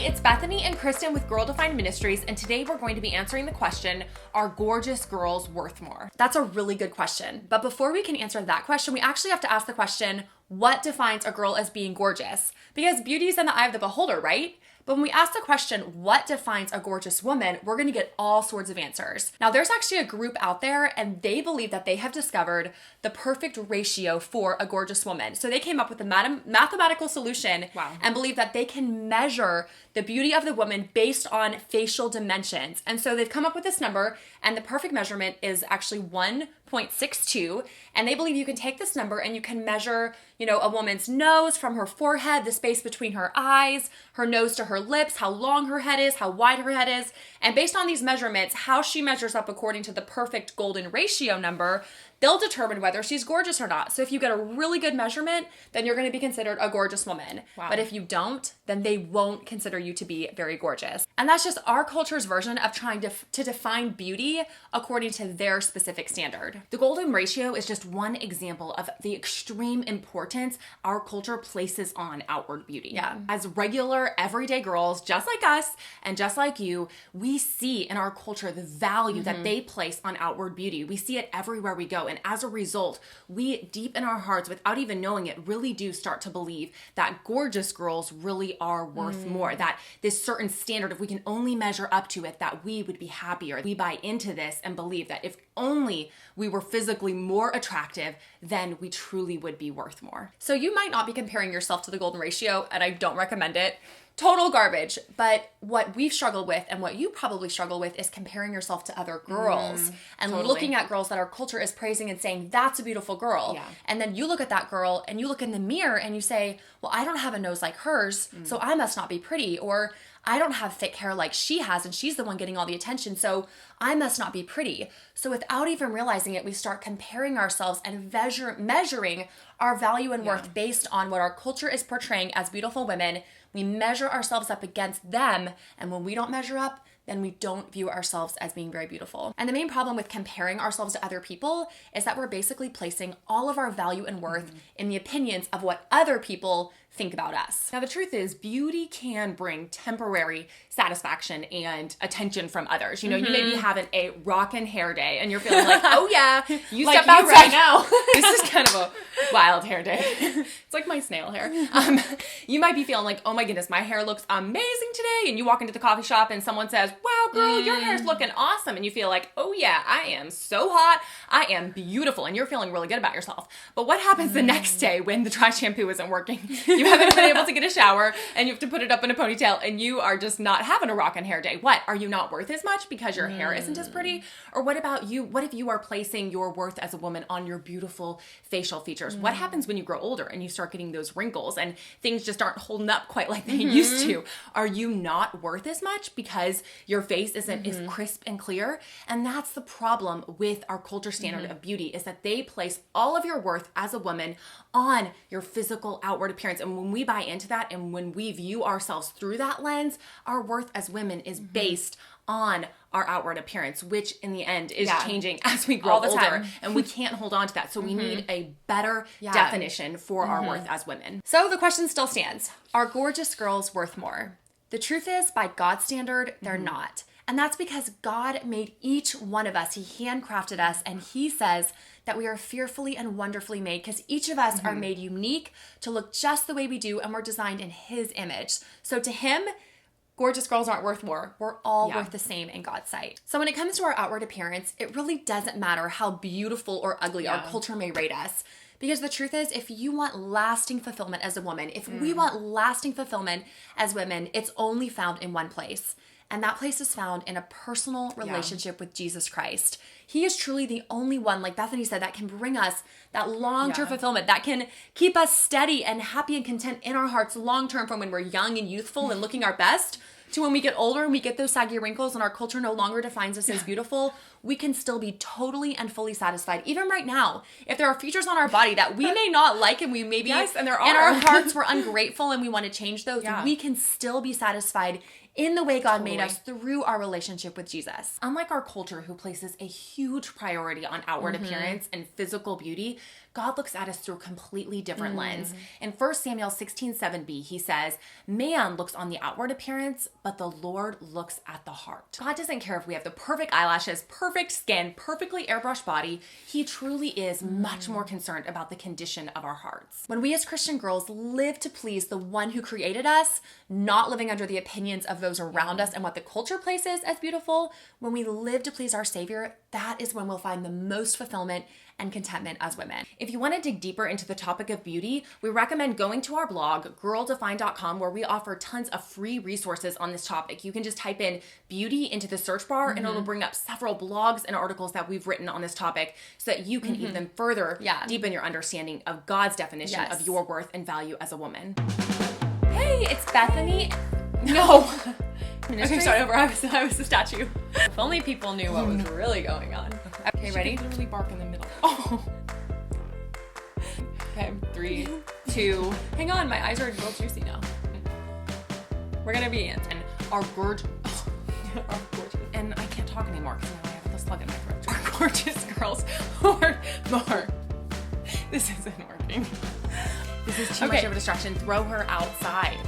It's Bethany and Kristen with GirlDefined Ministries, and today we're going to be answering the question, are gorgeous girls worth more? That's a really good question, but before we can answer that question, we actually have to ask the question, what defines a girl as being gorgeous? Because beauty is in the eye of the beholder, right? But when we ask the question, what defines a gorgeous woman, we're going to get all sorts of answers. Now, there's actually a group out there, and they believe that they have discovered the perfect ratio for a gorgeous woman. So they came up with a mathematical solution and believe that they can measure the beauty of the woman based on facial dimensions. And so they've come up with this number, and the perfect measurement is actually 1.62. And they believe you can take this number and you can measure, a woman's nose from her forehead, the space between her eyes, her nose to her lips, how long her head is, how wide her head is. And based on these measurements, how she measures up according to the perfect golden ratio number, they'll determine whether she's gorgeous or not. So if you get a really good measurement, then you're going to be considered a gorgeous woman. Wow. But if you don't, then they won't consider you to be very gorgeous. And that's just our culture's version of trying to define beauty according to their specific standard. The golden ratio is just one example of the extreme importance our culture places on outward beauty. Yeah. As regular, everyday girls, just like us and just like you, we see in our culture the value that they place on outward beauty. We see it everywhere we go. And as a result, we deep in our hearts, without even knowing it, really do start to believe that gorgeous girls really are worth more. That this certain standard, if we can only measure up to it, that we would be happier. We buy into this and believe that if only we were physically more attractive, then we truly would be worth more. So you might not be comparing yourself to the golden ratio, and I don't recommend it. Total garbage. But what we've struggled with and what you probably struggle with is comparing yourself to other girls and looking at girls that our culture is praising and saying, that's a beautiful girl. Yeah. And then you look at that girl and you look in the mirror and you say, well, I don't have a nose like hers, so I must not be pretty. Or I don't have thick hair like she has and she's the one getting all the attention, so I must not be pretty. So without even realizing it, we start comparing ourselves and measuring our value and worth based on what our culture is portraying as beautiful women. We measure ourselves up against them, and when we don't measure up, then we don't view ourselves as being very beautiful. And the main problem with comparing ourselves to other people is that we're basically placing all of our value and worth in the opinions of what other people think about us. Now, the truth is, beauty can bring temporary satisfaction and attention from others. You may be having a rockin' hair day and you're feeling like, oh yeah, you like step outside right now. This is kind of a wild hair day. It's like my snail hair. You might be feeling like, oh my goodness, my hair looks amazing today. And you walk into the coffee shop and someone says, wow, girl, your hair's looking awesome. And you feel like, oh yeah, I am so hot. I am beautiful. And you're feeling really good about yourself. But what happens the next day when the dry shampoo isn't working? You haven't been able to get a shower and you have to put it up in a ponytail and you are just not having a rockin' hair day. What? Are you not worth as much because your hair isn't as pretty? Or what about you? What if you are placing your worth as a woman on your beautiful facial features? What happens when you grow older and you start getting those wrinkles and things just aren't holding up quite like they used to? Are you not worth as much because your face isn't as crisp and clear? And that's the problem with our culture standard of beauty, is that they place all of your worth as a woman on your physical outward appearance. And when we buy into that and when we view ourselves through that lens, our worth as women is based on our outward appearance, which in the end is changing as we grow older. And we can't hold on to that. So we need a better definition for our worth as women. So the question still stands. Are gorgeous girls worth more? The truth is, by God's standard, they're not. And that's because God made each one of us. He handcrafted us, and he says that we are fearfully and wonderfully made, because each of us are made unique to look just the way we do, and we're designed in his image. So to him, gorgeous girls aren't worth more. We're all worth the same in God's sight. So when it comes to our outward appearance, it really doesn't matter how beautiful or ugly our culture may rate us. Because the truth is, if you want lasting fulfillment as a woman, if we want lasting fulfillment as women, it's only found in one place. And that place is found in a personal relationship with Jesus Christ. He is truly the only one, like Bethany said, that can bring us that long-term fulfillment, that can keep us steady and happy and content in our hearts long-term, from when we're young and youthful and looking our best to when we get older and we get those saggy wrinkles and our culture no longer defines us as beautiful. We can still be totally and fully satisfied. Even right now, if there are features on our body that we may not like and we maybe and there are. in our hearts we're ungrateful and we want to change those, we can still be satisfied in the way God made us through our relationship with Jesus. Unlike our culture, who places a huge priority on outward appearance and physical beauty, God looks at us through a completely different lens. In 1 Samuel 16:7b, he says, "Man looks on the outward appearance, but the Lord looks at the heart." God doesn't care if we have the perfect eyelashes, perfect skin, perfectly airbrushed body. He truly is much more concerned about the condition of our hearts. When we as Christian girls live to please the one who created us, not living under the opinions of those around us and what the culture places as beautiful, when we live to please our Savior, that is when we'll find the most fulfillment and contentment as women. If you want to dig deeper into the topic of beauty, we recommend going to our blog, GirlDefined.com, where we offer tons of free resources on this topic. You can just type in beauty into the search bar and it'll bring up several blogs and articles that we've written on this topic so that you can even further deepen your understanding of God's definition of your worth and value as a woman. Hey, it's Bethany. No. Okay, start over. I was the statue. If only people knew what was really going on. Okay, ready? Literally bark in the middle. Oh. Okay, 3, 2. Hang on, my eyes are real juicy now. We're gonna be in. And our gorgeous. And I can't talk anymore because now I have the slug in my throat. Our gorgeous girls or more. This isn't working. This is too much of a distraction. Throw her outside.